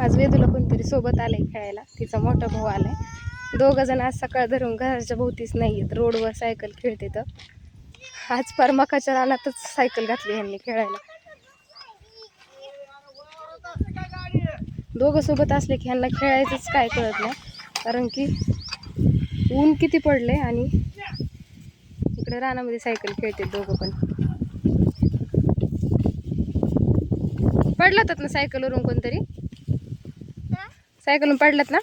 आज वेदूला कोणतरी सोबत आलंय खेळायला, तिचा मोठा भाऊ आलाय। दोघं जण आज सकाळ धरून घराच्या भोवतीच नाही आहेत, रोडवर सायकल खेळते। तर आज परमकाच्या रानातच सायकल घातली ह्यांनी खेळायला। दोघं सोबत असले की ह्यांना खेळायचंच काय कळत नाही, कारण की ऊन किती पडले आणि इकडे रानामध्ये सायकल खेळते दोघं पण। पडलात ना सायकलवरून कोणतरी? सायकलवरून पडलात ना?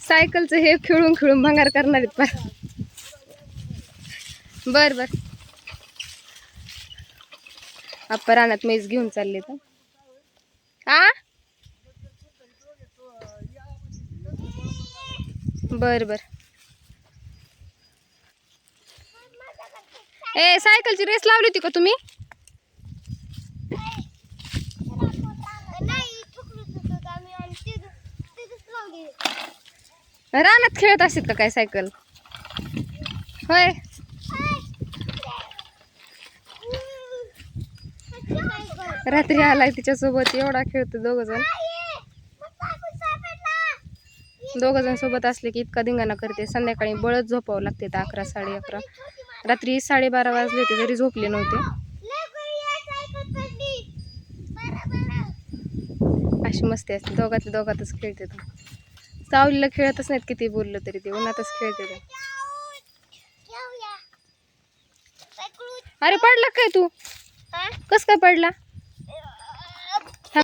सायकलचं हे खेळून खेळून भंगार करणार आहेत पण। बर बर, आप्पा रानात मेज घेऊन चालले तर। बर बर। ए सायकलची रेस लावली होती का तुम्ही? रानात खेळत असत का काय सायकल? होय। रात्री आलाय तिच्यासोबत, एवढा खेळतो दोघ जण सोबत असले की इतका धिंगाणा करते। संध्याकाळी बळच झोपावं लागते 11 11:30। रात्री 12:30 वाजले होते तरी झोपले नव्हते। अशी मस्ती असते, दोघातल्या दोघातच खेळते। सावलीला खेळतच नाहीत, किती बोललं तरी ते उन्हातच खेळते। अरे पडला काय तू? कस काय पडला?